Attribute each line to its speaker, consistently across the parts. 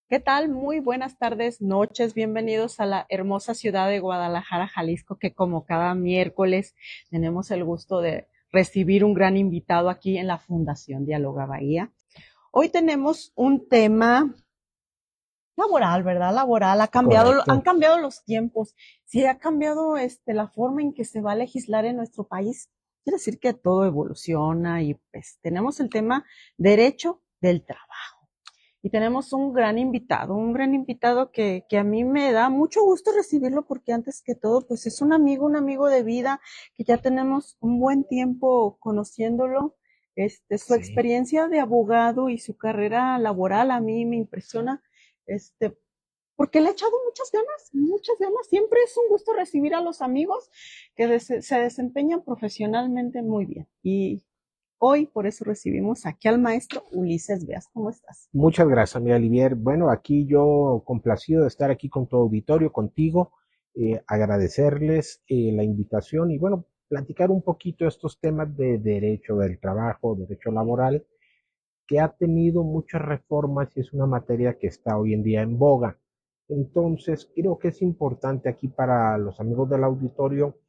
Speaker 1: ¿Qué tal? Muy buenas tardes, noches. Bienvenidos a la hermosa ciudad de Guadalajara, Jalisco, que como cada miércoles tenemos el gusto de recibir un gran invitado aquí en la Fundación Dialoga Bahía. Hoy tenemos un tema laboral, ¿verdad? Laboral. Han
Speaker 2: Correcto.
Speaker 1: cambiado los tiempos. Si ha cambiado la forma en que se va a legislar en nuestro país, quiere decir que todo evoluciona y pues tenemos el tema derecho del trabajo. Y tenemos un gran invitado que a mí me da mucho gusto recibirlo porque antes que todo, pues es un amigo de vida, que ya tenemos un buen tiempo conociéndolo. Su
Speaker 2: Sí.
Speaker 1: experiencia de abogado y su carrera laboral a mí me impresiona, este, porque le ha echado muchas ganas, muchas ganas. Siempre es un gusto recibir a los amigos que se desempeñan profesionalmente muy bien. Y hoy por eso recibimos aquí al maestro Ulises Beas. ¿Cómo estás?
Speaker 2: Muchas gracias, mi Olivier. Bueno, aquí yo complacido de estar aquí con tu auditorio, contigo, agradecerles la invitación y bueno, platicar un poquito estos temas de derecho del trabajo, derecho laboral, que ha tenido muchas reformas y es una materia que está hoy en día en boga. Entonces, creo que es importante aquí para los amigos del auditorio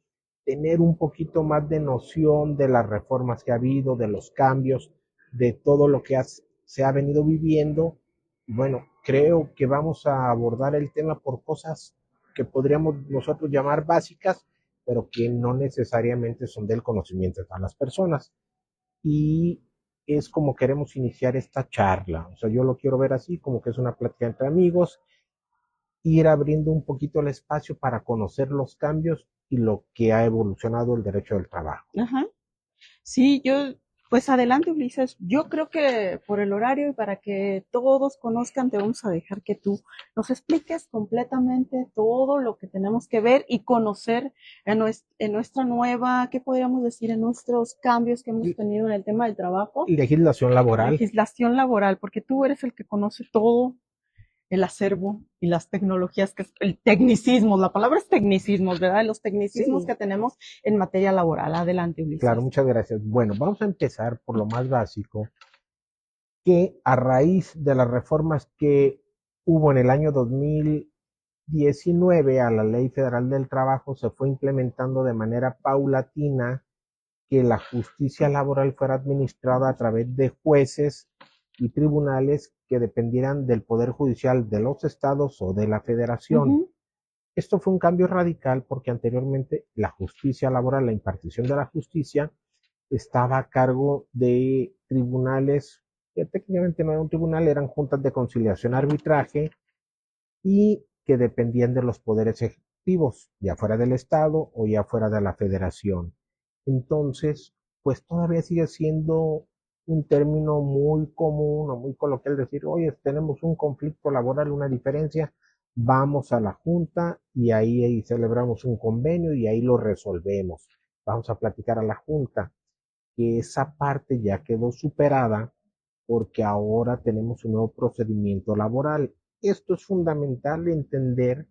Speaker 2: tener un poquito más de noción de las reformas que ha habido, de los cambios, de todo lo que se ha venido viviendo. Bueno, creo que vamos a abordar el tema por cosas que podríamos nosotros llamar básicas, pero que no necesariamente son del conocimiento de todas las personas. Y es como queremos iniciar esta charla. O sea, yo lo quiero ver así, como que es una plática entre amigos, ir abriendo un poquito el espacio para conocer los cambios y lo que ha evolucionado el derecho del trabajo.
Speaker 1: Ajá. Sí, pues adelante, Ulises. Yo creo que por el horario y para que todos conozcan, te vamos a dejar que tú nos expliques completamente todo lo que tenemos que ver y conocer en nuestra nueva, ¿qué podríamos decir? En nuestros cambios que hemos tenido en el tema del trabajo,
Speaker 2: Legislación laboral.
Speaker 1: legislación laboral, porque tú eres el que conoce todo el acervo y las tecnologías, que es el tecnicismo, la palabra es tecnicismos, ¿verdad? Los tecnicismos
Speaker 2: Sí,
Speaker 1: que tenemos en materia laboral. Adelante,
Speaker 2: claro,
Speaker 1: Ulises.
Speaker 2: muchas gracias. Bueno, vamos a empezar por lo más básico, que a raíz de las reformas que hubo en el año 2019 a la Ley Federal del Trabajo, se fue implementando de manera paulatina que la justicia laboral fuera administrada a través de jueces y tribunales que dependieran del Poder Judicial de los estados o de la
Speaker 1: Uh
Speaker 2: federación.
Speaker 1: -huh.
Speaker 2: Esto fue un cambio radical porque anteriormente la justicia laboral, la impartición de la justicia, estaba a cargo de tribunales que técnicamente no era un tribunal, eran juntas de conciliación arbitraje y que dependían de los poderes ejecutivos, ya fuera del Estado o ya fuera de la Federación. Entonces, pues todavía sigue siendo un término muy común o muy coloquial decir, oye, tenemos un conflicto laboral, una diferencia, vamos a la Junta y ahí celebramos un convenio y ahí lo resolvemos. Vamos a platicar a la Junta, que esa parte ya quedó superada porque ahora tenemos un nuevo procedimiento laboral. Esto es fundamental entender,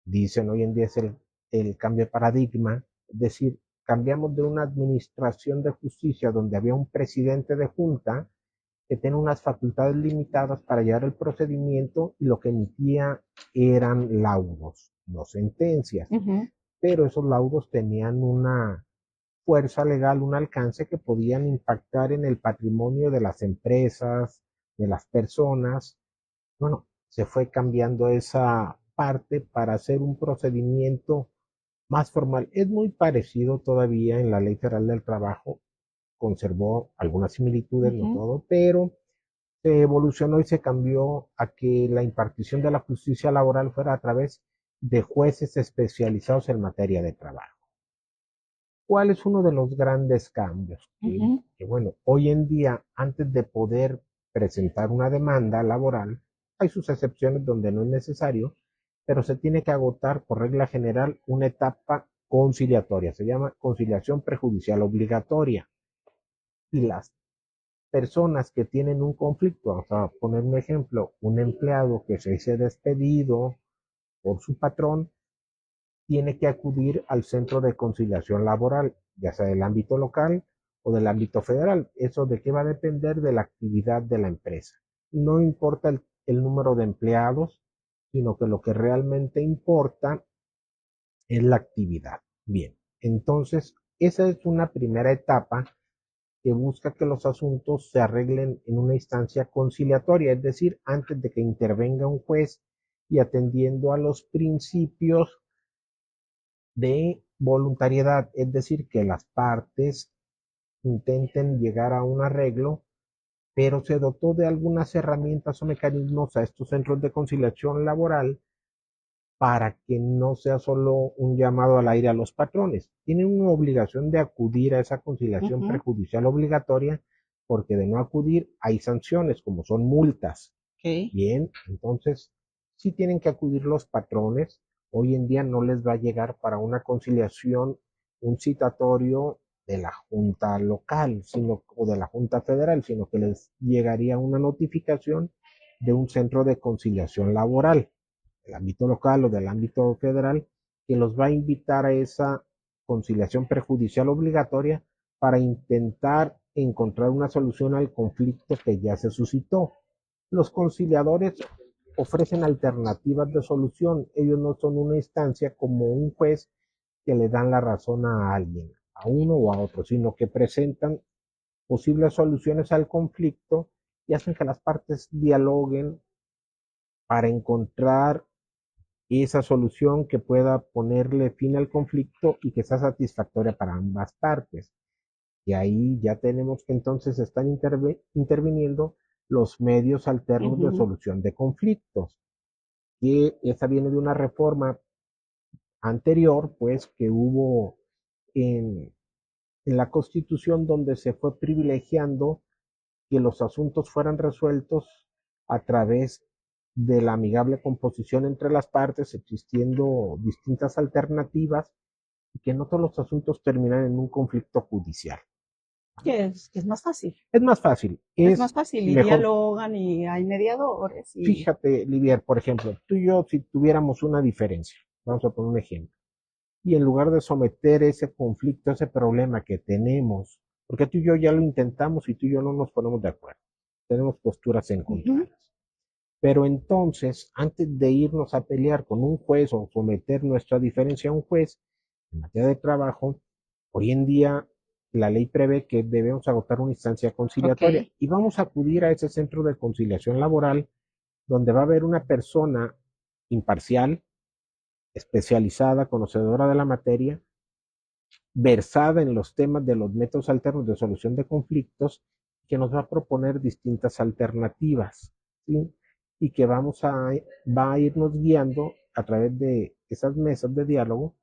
Speaker 2: dicen hoy en día es el cambio de paradigma, es decir, cambiamos de una administración de justicia donde había un presidente de junta que tenía unas facultades limitadas para llevar el procedimiento y lo que emitía eran laudos, no sentencias,
Speaker 1: Uh -huh.
Speaker 2: pero esos laudos tenían una fuerza legal, un alcance que podían impactar en el patrimonio de las empresas, de las personas. Bueno, se fue cambiando esa parte para hacer un procedimiento más formal. Es muy parecido todavía en la Ley Federal del Trabajo, conservó algunas
Speaker 1: Uh
Speaker 2: similitudes, no
Speaker 1: -huh.
Speaker 2: todo, pero se evolucionó y se cambió a que la impartición de la justicia laboral fuera a través de jueces especializados en materia de trabajo. ¿Cuál es uno de los grandes cambios?
Speaker 1: Uh -huh.
Speaker 2: Que bueno, hoy en día, antes de poder presentar una demanda laboral, hay sus excepciones donde no es necesario, pero se tiene que agotar por regla general una etapa conciliatoria, se llama conciliación prejudicial obligatoria. Y las personas que tienen un conflicto, vamos a poner un ejemplo, un empleado que se dice despedido por su patrón, tiene que acudir al centro de conciliación laboral, ya sea del ámbito local o del ámbito federal. ¿Eso de qué va a depender? De la actividad de la empresa. No importa el número de empleados, sino que lo que realmente importa es la actividad. Bien, entonces esa es una primera etapa que busca que los asuntos se arreglen en una instancia conciliatoria, es decir, antes de que intervenga un juez y atendiendo a los principios de voluntariedad, es decir, que las partes intenten llegar a un arreglo, pero se dotó de algunas herramientas o mecanismos a estos centros de conciliación laboral para que no sea solo un llamado al aire a los patrones. Tienen una obligación de acudir a esa conciliación prejudicial obligatoria, porque de no acudir hay sanciones, como son multas.
Speaker 1: Okay.
Speaker 2: Bien, entonces sí tienen que acudir los patrones. Hoy en día no les va a llegar para una conciliación un citatorio de la Junta local, o de la Junta federal, sino que les llegaría una notificación de un centro de conciliación laboral, del ámbito local o del ámbito federal, que los va a invitar a esa conciliación prejudicial obligatoria para intentar encontrar una solución al conflicto que ya se suscitó. Los conciliadores ofrecen alternativas de solución. Ellos no son una instancia como un juez que le dan la razón a alguien, a uno o a otro, sino que presentan posibles soluciones al conflicto y hacen que las partes dialoguen para encontrar esa solución que pueda ponerle fin al conflicto y que sea satisfactoria para ambas partes. Y ahí ya tenemos que entonces están interviniendo los medios alternos de solución de conflictos, que esa viene de una reforma anterior, pues, que hubo en la Constitución, donde se fue privilegiando que los asuntos fueran resueltos a través de la amigable composición entre las partes, existiendo distintas alternativas y que no todos los asuntos terminan en un conflicto judicial.
Speaker 1: Que es más fácil.
Speaker 2: Es más fácil.
Speaker 1: Es más fácil y
Speaker 2: mejor.
Speaker 1: Dialogan y hay mediadores. Y...
Speaker 2: Fíjate, Livier, por ejemplo, tú y yo, si tuviéramos una diferencia, vamos a poner un ejemplo, y en lugar de someter ese conflicto, ese problema que tenemos, porque tú y yo ya lo intentamos y tú y yo no nos ponemos de acuerdo, tenemos posturas encontradas. Pero entonces, antes de irnos a pelear con un juez o someter nuestra diferencia a un juez, en materia de trabajo, hoy en día la ley prevé que debemos agotar una instancia conciliatoria y vamos a acudir a ese centro de conciliación laboral donde va a haber una persona imparcial, especializada, conocedora de la materia, versada en los temas de los métodos alternos de solución de conflictos, que nos va a proponer distintas alternativas, ¿sí? Y que va a irnos guiando a través de esas mesas de diálogo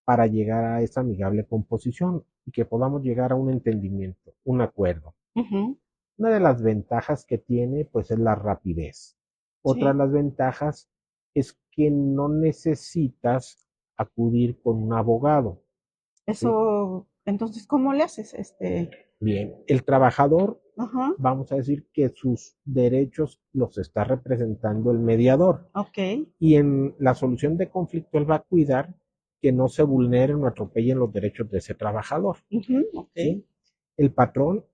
Speaker 2: para llegar a esa amigable composición y que podamos llegar a un entendimiento, un acuerdo. Una de las ventajas que tiene, pues, es la rapidez. Otra de las ventajas es que no necesitas acudir con un abogado.
Speaker 1: Eso, ¿sí? Entonces, ¿cómo le haces?
Speaker 2: Bien, el trabajador, vamos a decir que sus derechos los está representando el mediador. Y en la solución de conflicto él va a cuidar que no se vulneren o atropellen los derechos de ese trabajador. ¿Sí? El patrón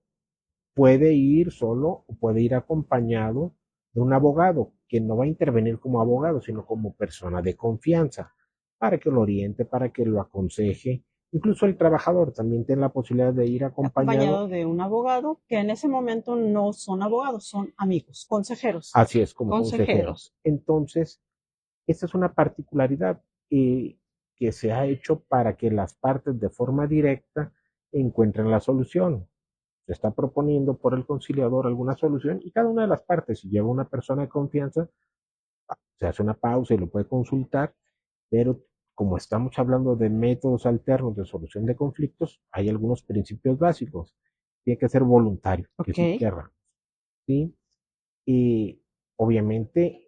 Speaker 2: puede ir solo o puede ir acompañado de un abogado que no va a intervenir como abogado, sino como persona de confianza, para que lo oriente, para que lo aconseje. Incluso el trabajador también tiene la posibilidad de ir acompañado
Speaker 1: de un abogado que en ese momento no son abogados, son amigos, consejeros.
Speaker 2: Así es, como consejeros. Entonces, esta es una particularidad que se ha hecho para que las partes de forma directa encuentren la solución. Se está proponiendo por el conciliador alguna solución y cada una de las partes, si lleva una persona de confianza, se hace una pausa y lo puede consultar, pero como estamos hablando de métodos alternos de solución de conflictos, hay algunos principios básicos. Tiene que ser voluntario, que sí querramos, ¿sí? Y obviamente,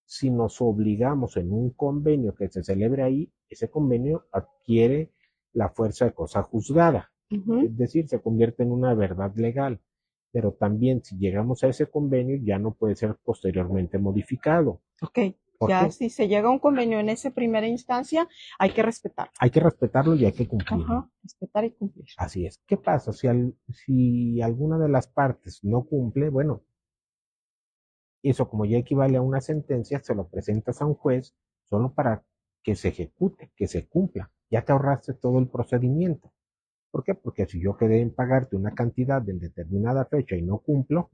Speaker 2: si nos obligamos en un convenio que se celebre ahí, ese convenio adquiere la fuerza de cosa juzgada. Es decir, se convierte en una verdad legal. Pero también si llegamos a ese convenio ya no puede ser posteriormente modificado.
Speaker 1: Ya si se llega a un convenio en esa primera instancia, hay que respetarlo.
Speaker 2: Hay que respetarlo y hay que cumplirlo.
Speaker 1: Respetar y cumplir.
Speaker 2: Así es. ¿Qué pasa si alguna de las partes no cumple? Bueno, Eso, como ya equivale a una sentencia, se lo presentas a un juez solo para que se ejecute, que se cumpla. Ya te ahorraste todo el procedimiento. ¿Por qué? Porque si yo quedé en pagarte una cantidad en determinada fecha y no cumplo,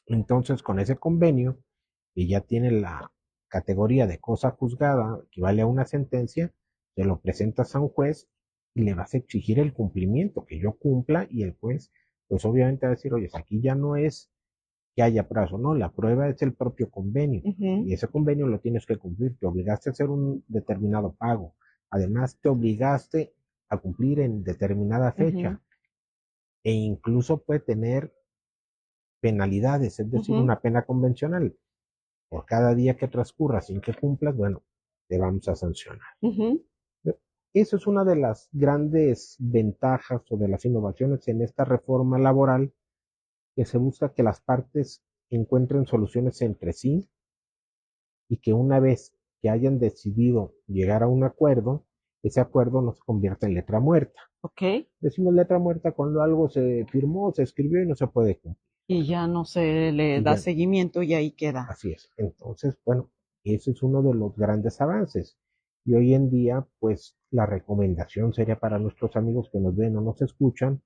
Speaker 2: entonces con ese convenio, que ya tiene la categoría de cosa juzgada, equivale a una sentencia, te lo presentas a un juez y le vas a exigir el cumplimiento, que yo cumpla, y el juez, pues obviamente va a decir, oye, aquí ya no es que haya plazo, no, la prueba es el propio convenio, y ese convenio lo tienes que cumplir, te obligaste a hacer un determinado pago, además te obligaste a cumplir en determinada fecha, e incluso puede tener penalidades, es decir, una pena convencional. Por cada día que transcurra sin que cumplas, bueno, te vamos a sancionar. Eso es una de las grandes ventajas o de las innovaciones en esta reforma laboral, que se busca que las partes encuentren soluciones entre sí y que una vez que hayan decidido llegar a un acuerdo, ese acuerdo no se convierta en letra muerta. Decimos letra muerta cuando algo se firmó, se escribió y no se puede cumplir.
Speaker 1: Y ya no se le da seguimiento y ahí queda.
Speaker 2: Así es. Entonces, bueno, ese es uno de los grandes avances. Y hoy en día, pues la recomendación sería para nuestros amigos que nos ven o nos escuchan,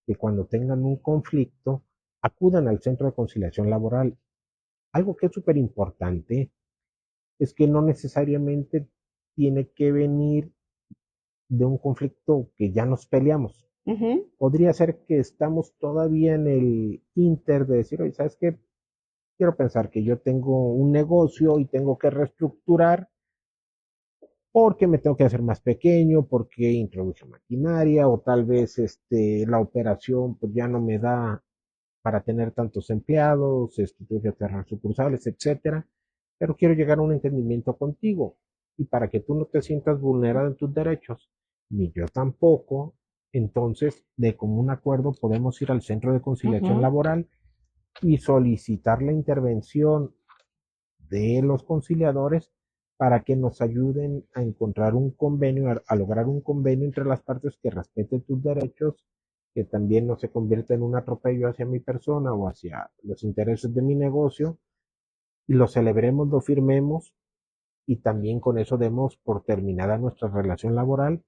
Speaker 2: que cuando tengan un conflicto, acudan al centro de conciliación laboral. Algo que es súper importante es que no necesariamente tiene que venir de un conflicto que ya nos peleamos. Podría ser que estamos todavía en el inter de decir, oye, ¿sabes qué? Quiero pensar que yo tengo un negocio y tengo que reestructurar porque me tengo que hacer más pequeño, porque introduje maquinaria o tal vez la operación pues ya no me da para tener tantos empleados, tengo que cerrar sucursales, etcétera, pero quiero llegar a un entendimiento contigo y para que tú no te sientas vulnerado en tus derechos, ni yo tampoco, entonces de común acuerdo podemos ir al centro de conciliación laboral y solicitar la intervención de los conciliadores para que nos ayuden a encontrar un convenio, a lograr un convenio entre las partes que respete tus derechos, que también no se convierta en un atropello hacia mi persona o hacia los intereses de mi negocio, y lo celebremos, lo firmemos, y también con eso demos por terminada nuestra relación laboral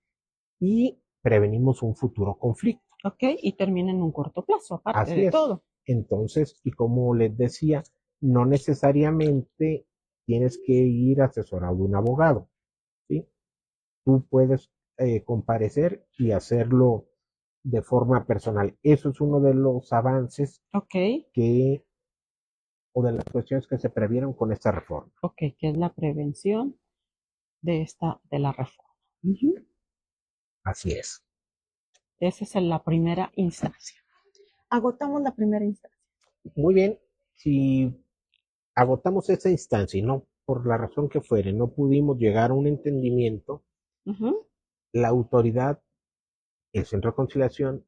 Speaker 2: y prevenimos un futuro conflicto.
Speaker 1: Y termina en un corto plazo, aparte
Speaker 2: Así
Speaker 1: de
Speaker 2: es.
Speaker 1: todo.
Speaker 2: Entonces, y como les decía, no necesariamente tienes que ir asesorado de un abogado, ¿sí? Tú puedes comparecer y hacerlo de forma personal. Eso es uno de los avances que, o de las cuestiones que se previeron con esta reforma.
Speaker 1: Que es la prevención de la reforma.
Speaker 2: Así es.
Speaker 1: Esa es la primera instancia. Agotamos la primera instancia.
Speaker 2: Muy bien, si agotamos esa instancia y no, por la razón que fuere, no pudimos llegar a un entendimiento, la autoridad, el centro de conciliación,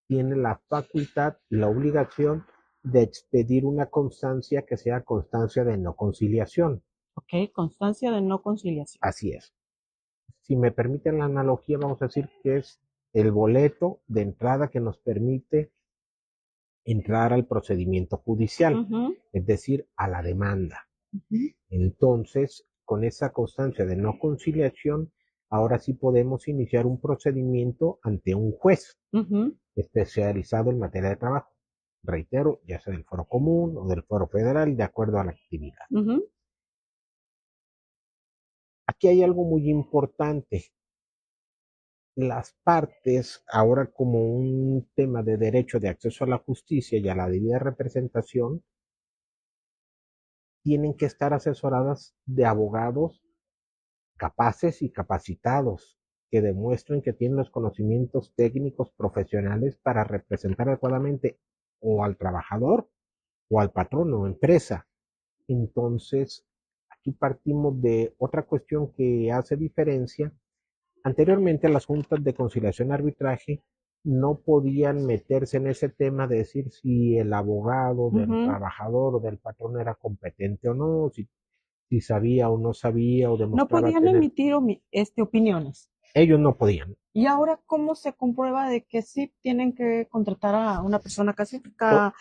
Speaker 2: tiene la facultad, la obligación de expedir una constancia que sea constancia de no conciliación.
Speaker 1: Constancia de no conciliación.
Speaker 2: Así es. Si me permiten la analogía, vamos a decir que es el boleto de entrada que nos permite entrar al procedimiento judicial, es decir, a la demanda. Entonces, con esa constancia de no conciliación, ahora sí podemos iniciar un procedimiento ante un juez especializado en materia de trabajo. Reitero, ya sea del foro común o del foro federal, de acuerdo a la actividad. Aquí hay algo muy importante. Las partes, ahora como un tema de derecho de acceso a la justicia y a la debida representación, tienen que estar asesoradas de abogados capaces y capacitados que demuestren que tienen los conocimientos técnicos profesionales para representar adecuadamente o al trabajador o al patrón o empresa. Entonces, aquí partimos de otra cuestión que hace diferencia. Anteriormente, las juntas de conciliación y arbitraje no podían meterse en ese tema de decir si el abogado del trabajador o del patrón era competente o no, si sabía o no sabía o demostraba
Speaker 1: no podían emitir opiniones.
Speaker 2: Ellos no podían.
Speaker 1: ¿Y ahora cómo se comprueba de que sí tienen que contratar a una persona calificada?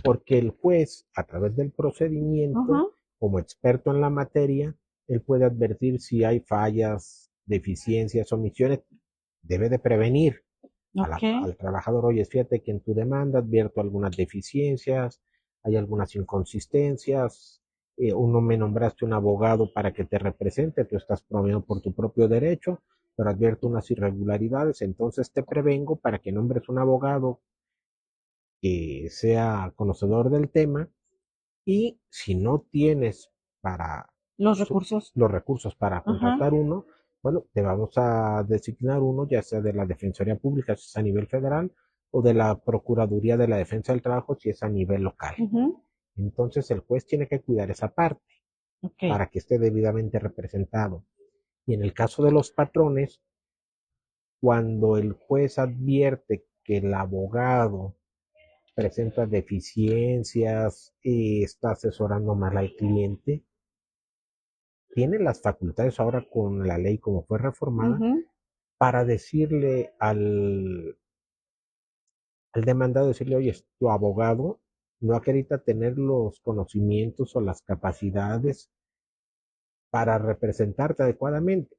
Speaker 2: Porque el juez, a través del
Speaker 1: Ajá,
Speaker 2: procedimiento, como experto en la materia, él puede advertir si hay fallas, deficiencias, omisiones, debe de prevenir
Speaker 1: ok,
Speaker 2: al trabajador. Oye, fíjate que en tu demanda advierto algunas deficiencias, hay algunas inconsistencias, uno me nombraste un abogado para que te represente, tú estás promoviendo por tu propio derecho, pero advierto unas irregularidades, entonces te prevengo para que nombres un abogado que sea conocedor del tema y si no tienes para
Speaker 1: los recursos.
Speaker 2: los recursos para
Speaker 1: Ajá,
Speaker 2: contratar uno, bueno, te vamos a designar uno, ya sea de la Defensoría Pública, si es a nivel federal, o de la Procuraduría de la Defensa del Trabajo, si es a nivel local.
Speaker 1: ujú,
Speaker 2: Entonces el juez tiene que cuidar esa parte
Speaker 1: ok,
Speaker 2: para que esté debidamente representado. Y en el caso de los patrones, cuando el juez advierte que el abogado presenta deficiencias y está asesorando mal al cliente, tiene las facultades ahora con la ley como fue reformada
Speaker 1: ujú,
Speaker 2: para decirle al demandado, decirle, oye, tu abogado no acredita tener los conocimientos o las capacidades para representarte adecuadamente.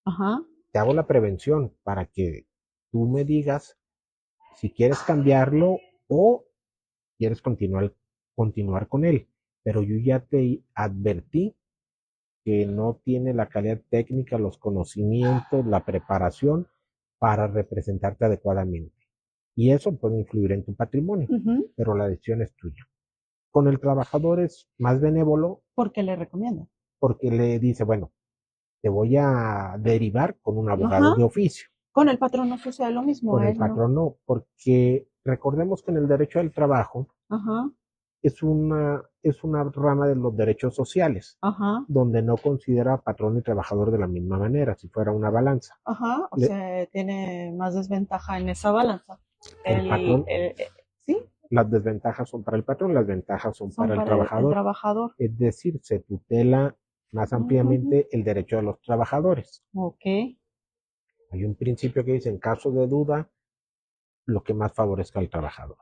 Speaker 1: ajá,
Speaker 2: Te hago la prevención para que tú me digas si quieres cambiarlo o quieres continuar con él. Pero yo ya te advertí que no tiene la calidad técnica, los conocimientos, la preparación para representarte adecuadamente. Y eso puede influir en tu patrimonio,
Speaker 1: ujú,
Speaker 2: pero la decisión es tuya. Con el trabajador es más benévolo
Speaker 1: porque le recomiendo.
Speaker 2: porque le dice, bueno, te voy a derivar con un
Speaker 1: Ajá,
Speaker 2: abogado de oficio.
Speaker 1: con el patrón no sucede lo mismo,
Speaker 2: Con
Speaker 1: a
Speaker 2: el
Speaker 1: él no.
Speaker 2: patrón no, porque recordemos que en el derecho del trabajo
Speaker 1: Ajá,
Speaker 2: es una rama de los derechos sociales,
Speaker 1: ajá,
Speaker 2: donde no considera patrón y trabajador de la misma manera, si fuera una balanza.
Speaker 1: ajá, o
Speaker 2: Le-
Speaker 1: sea, tiene más desventaja en esa balanza.
Speaker 2: el patrón,
Speaker 1: Sí,
Speaker 2: las desventajas son para el patrón, las ventajas son
Speaker 1: son
Speaker 2: para el
Speaker 1: para el
Speaker 2: trabajador.
Speaker 1: trabajador.
Speaker 2: Es decir, se tutela más
Speaker 1: Ujú,
Speaker 2: ampliamente el derecho de los trabajadores.
Speaker 1: ok.
Speaker 2: Hay un principio que dice, en caso de duda, lo que más favorezca al trabajador.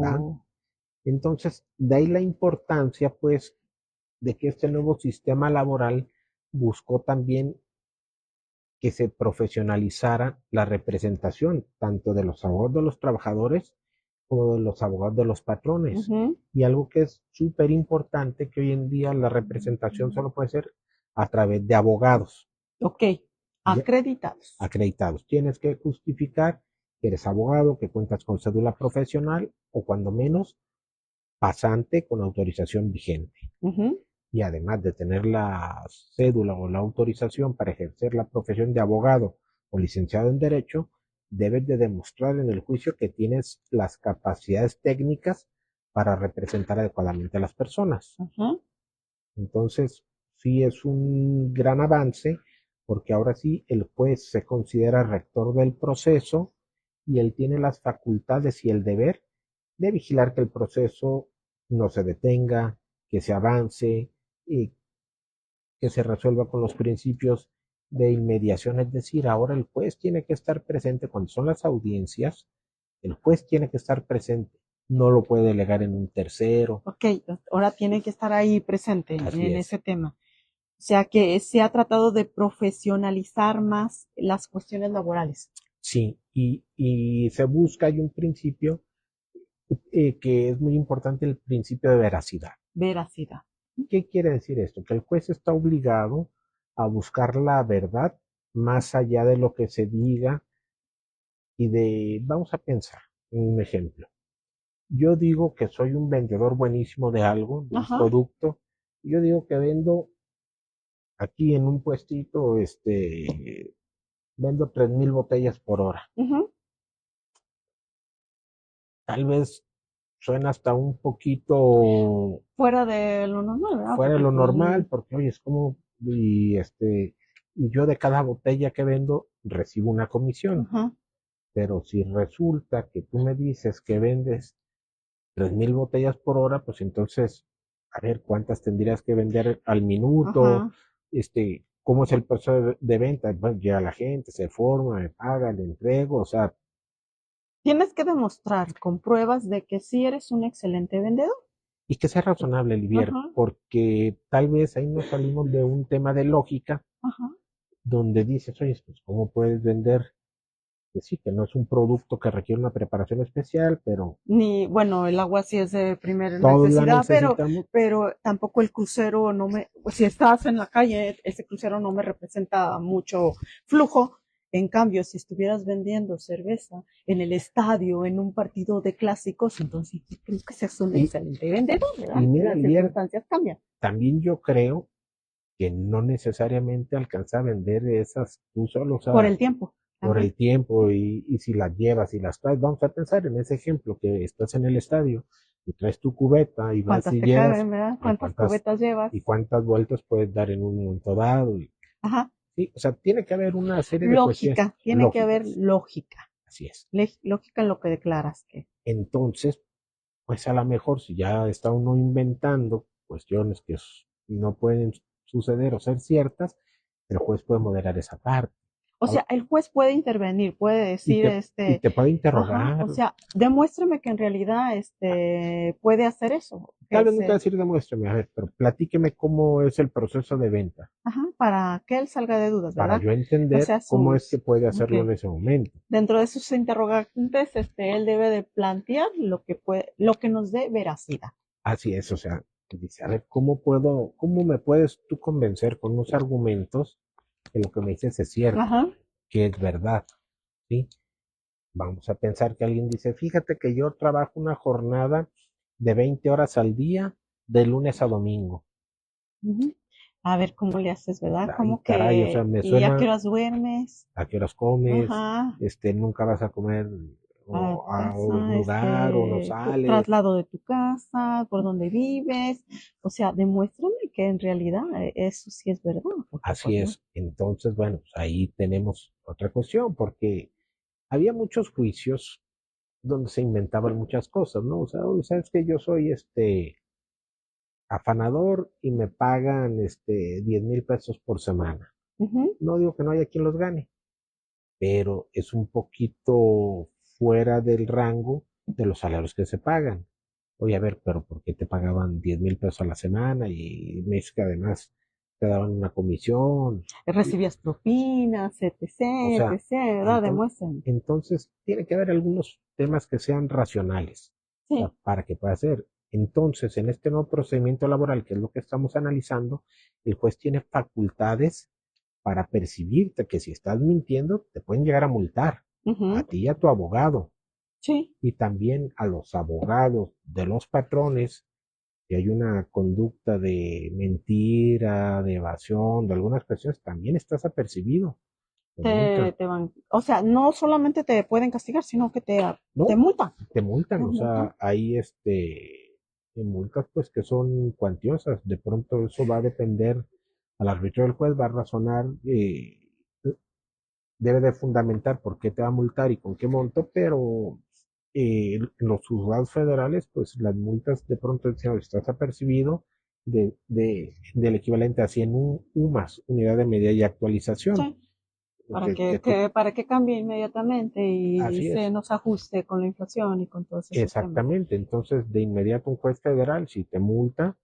Speaker 2: ¿Va?
Speaker 1: Oh,
Speaker 2: Entonces, de ahí la importancia, pues, de que este nuevo sistema laboral buscó también que se profesionalizara la representación tanto de los abogados de los trabajadores como de los abogados de los patrones.
Speaker 1: ujú,
Speaker 2: Y algo que es súper importante, que hoy en día la representación solo puede ser a través de abogados
Speaker 1: ok,
Speaker 2: ya
Speaker 1: acreditados.
Speaker 2: acreditados. Tienes que justificar que eres abogado, que cuentas con cédula profesional o cuando menos pasante con autorización vigente.
Speaker 1: Ujú,
Speaker 2: Y además de tener la cédula o la autorización para ejercer la profesión de abogado o licenciado en Derecho, debes de demostrar en el juicio que tienes las capacidades técnicas para representar adecuadamente a las personas.
Speaker 1: ujú,
Speaker 2: Entonces, sí es un gran avance porque ahora sí el juez se considera rector del proceso y él tiene las facultades y el deber de vigilar que el proceso no se detenga, que se avance y que se resuelva con los principios de inmediación. Es decir, ahora el juez tiene que estar presente cuando son las audiencias, el juez tiene que estar presente, no lo puede delegar en un tercero.
Speaker 1: ok, ahora tiene que estar ahí presente
Speaker 2: Así
Speaker 1: en
Speaker 2: es.
Speaker 1: ese tema. O sea que se ha tratado de profesionalizar más las cuestiones laborales.
Speaker 2: Sí, y se busca, hay un principio que es muy importante, el principio de veracidad.
Speaker 1: Veracidad.
Speaker 2: ¿Qué quiere decir esto? Que el juez está obligado a buscar la verdad más allá de lo que se diga y de, vamos a pensar, un ejemplo. Yo digo que soy un vendedor buenísimo de algo, de un
Speaker 1: Ajá.
Speaker 2: producto. Yo digo que vendo aquí en un puestito, vendo 3,000 botellas por hora.
Speaker 1: Ujú.
Speaker 2: Tal vez suena hasta un poquito
Speaker 1: Fuera de lo normal, ¿verdad?
Speaker 2: fuera de
Speaker 1: Porque
Speaker 2: lo
Speaker 1: pues,
Speaker 2: normal, porque oye, es como, y yo de cada botella que vendo recibo una comisión.
Speaker 1: ajá,
Speaker 2: Pero si resulta que tú me dices que vendes 3,000 botellas por hora, pues entonces, a ver, ¿cuántas tendrías que vender al minuto?
Speaker 1: ajá.
Speaker 2: ¿Cómo es el proceso de venta? Bueno, llega la gente, se forma, me paga, le entrego, o sea,
Speaker 1: Tienes que demostrar con pruebas de que sí eres un excelente vendedor.
Speaker 2: y que sea razonable, Livier,
Speaker 1: Ajá,
Speaker 2: porque tal vez ahí nos salimos de un tema de lógica
Speaker 1: ajá.
Speaker 2: donde dices, oye, pues, ¿cómo puedes vender? Que sí, que no es un producto que requiere una preparación especial, pero
Speaker 1: Ni, bueno, el agua sí es de primera
Speaker 2: todos la
Speaker 1: necesidad,
Speaker 2: necesitamos.
Speaker 1: pero tampoco el crucero no me, pues si estás en la calle, ese crucero no me representa mucho flujo. En cambio, si estuvieras vendiendo cerveza en el estadio, en un partido de clásicos, entonces creo que seas un
Speaker 2: Y,
Speaker 1: excelente vendedor, ¿verdad?
Speaker 2: y mira,
Speaker 1: Las
Speaker 2: Livier,
Speaker 1: circunstancias cambian.
Speaker 2: también yo creo que no necesariamente alcanza a vender esas tú solo, o
Speaker 1: Por
Speaker 2: sea,
Speaker 1: el tiempo
Speaker 2: por
Speaker 1: también.
Speaker 2: el tiempo y si las llevas y las traes, vamos a pensar en ese ejemplo que estás en el estadio y traes tu cubeta y vas
Speaker 1: ¿Cuántas
Speaker 2: y
Speaker 1: te
Speaker 2: llegas
Speaker 1: caben, verdad?
Speaker 2: y
Speaker 1: ¿Cuántas cubetas llevas?
Speaker 2: cuántas vueltas puedes dar en un momento dado.
Speaker 1: Ajá.
Speaker 2: Sí, o sea, tiene que haber una serie de cuestiones
Speaker 1: Lógica, tiene que haber
Speaker 2: lógicas.
Speaker 1: lógica.
Speaker 2: Así es.
Speaker 1: Lógica en lo que declaras que.
Speaker 2: Entonces, pues a lo mejor si ya está uno inventando cuestiones que no pueden suceder o ser ciertas, el juez puede moderar esa parte.
Speaker 1: O sea, el juez puede intervenir, puede
Speaker 2: Y
Speaker 1: decir,
Speaker 2: y te puede
Speaker 1: ajá,
Speaker 2: interrogar.
Speaker 1: o sea, demuéstrame que en realidad, puede hacer eso,
Speaker 2: Tal
Speaker 1: que
Speaker 2: vez no te va a
Speaker 1: se,
Speaker 2: decir demuéstrame, a ver, pero platíqueme cómo es el proceso de venta
Speaker 1: ajá, para que él salga de dudas,
Speaker 2: para
Speaker 1: ¿verdad?
Speaker 2: yo
Speaker 1: O
Speaker 2: entender
Speaker 1: sea,
Speaker 2: cómo es que
Speaker 1: sus,
Speaker 2: puede hacerlo en
Speaker 1: okay.
Speaker 2: ese momento.
Speaker 1: Dentro de sus interrogantes, él debe de plantear lo que puede, lo que nos dé veracidad.
Speaker 2: Así es, o sea, dice, a ver, cómo me puedes tú convencer con unos argumentos que lo que me dices es cierto,
Speaker 1: Ajá.
Speaker 2: que es verdad, ¿sí? Vamos a pensar que alguien dice, fíjate que yo trabajo una jornada de 20 horas al día, de lunes a domingo.
Speaker 1: Uh-huh. A ver cómo le haces, ¿verdad?
Speaker 2: Ay,
Speaker 1: Como
Speaker 2: caray, o sea,
Speaker 1: que,
Speaker 2: me
Speaker 1: ¿y a qué
Speaker 2: suena
Speaker 1: horas duermes?
Speaker 2: a qué horas comes,
Speaker 1: Ajá.
Speaker 2: nunca vas a comer
Speaker 1: A tu
Speaker 2: a un
Speaker 1: casa,
Speaker 2: lugar o no sales.
Speaker 1: traslado de tu casa, por donde vives. O sea, demuéstrame que en realidad eso sí es verdad, porque
Speaker 2: Así
Speaker 1: pues no.
Speaker 2: es. Entonces, bueno, pues ahí tenemos otra cuestión, porque había muchos juicios donde se inventaban muchas cosas, ¿no? O sea, oye, sabes que yo soy afanador y me pagan 10,000 pesos por semana.
Speaker 1: Ujú.
Speaker 2: No digo que no haya quien los gane, pero es un poquito fuera del rango de los salarios que se pagan. Oye, a ver, pero ¿por qué te pagaban 10,000 pesos a la semana? Y me dice que además te daban una comisión.
Speaker 1: Recibías propinas,
Speaker 2: O
Speaker 1: etc,
Speaker 2: sea,
Speaker 1: etc, ¿verdad?
Speaker 2: entonces,
Speaker 1: Demuéstrame.
Speaker 2: entonces tiene que haber algunos temas que sean racionales, o sea,
Speaker 1: Sí.
Speaker 2: para que pueda ser. Entonces, en este nuevo procedimiento laboral, que es lo que estamos analizando, el juez tiene facultades para percibirte que si estás mintiendo, te pueden llegar a multar a
Speaker 1: Ujú.
Speaker 2: ti y a tu abogado,
Speaker 1: Sí.
Speaker 2: y también a los abogados de los patrones, si hay una conducta de mentira, de evasión, de algunas cuestiones, también estás apercibido, te multan.
Speaker 1: Te van, o sea, no solamente te pueden castigar, sino que te
Speaker 2: No,
Speaker 1: multan.
Speaker 2: te
Speaker 1: Te
Speaker 2: multan, o
Speaker 1: multan.
Speaker 2: sea, hay multas pues que son cuantiosas. De pronto eso va a depender, al arbitrio del juez va a razonar, debe de fundamentar por qué te va a multar y con qué monto, pero en los juzgados federales, pues las multas de pronto si estás apercibido del equivalente a 100 UMAS, unidad de medida y actualización.
Speaker 1: Sí. Para
Speaker 2: Que tú,
Speaker 1: para que cambie inmediatamente y
Speaker 2: así
Speaker 1: se
Speaker 2: es.
Speaker 1: nos ajuste con la inflación y con todos esos temas.
Speaker 2: Exactamente, entonces de inmediato un juez federal, si te multa,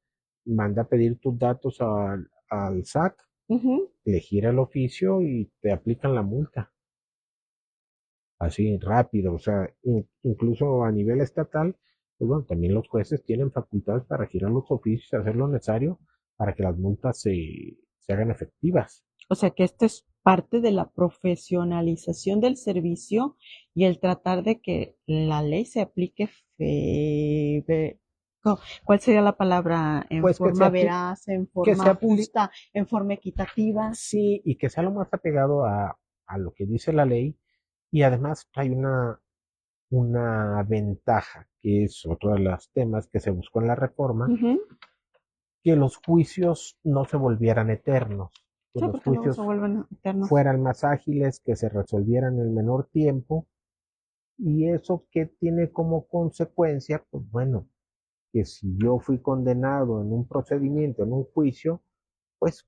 Speaker 2: manda a pedir tus datos al SAT,
Speaker 1: Ujú.
Speaker 2: le gira el oficio y te aplican la multa, así rápido, o sea, incluso a nivel estatal, pues bueno, también los jueces tienen facultades para girar los oficios y hacer lo necesario para que las multas se hagan efectivas.
Speaker 1: O sea que esto es parte de la profesionalización del servicio y el tratar de que la ley se aplique ¿cuál sería la palabra? En
Speaker 2: Pues
Speaker 1: forma veraz, en
Speaker 2: que se
Speaker 1: forma
Speaker 2: aplique,
Speaker 1: justa, en forma equitativa.
Speaker 2: sí, y que sea lo más apegado a lo que dice la ley, y además hay una ventaja, que es otro de los temas que se buscó en la reforma,
Speaker 1: Ujú.
Speaker 2: que los juicios no se volvieran eternos, que
Speaker 1: Sí,
Speaker 2: los
Speaker 1: porque luego se
Speaker 2: juicios
Speaker 1: vuelven eternos.
Speaker 2: fueran más ágiles, que se resolvieran en menor tiempo, y eso que tiene como consecuencia, pues bueno, que si yo fui condenado en un procedimiento, en un juicio, pues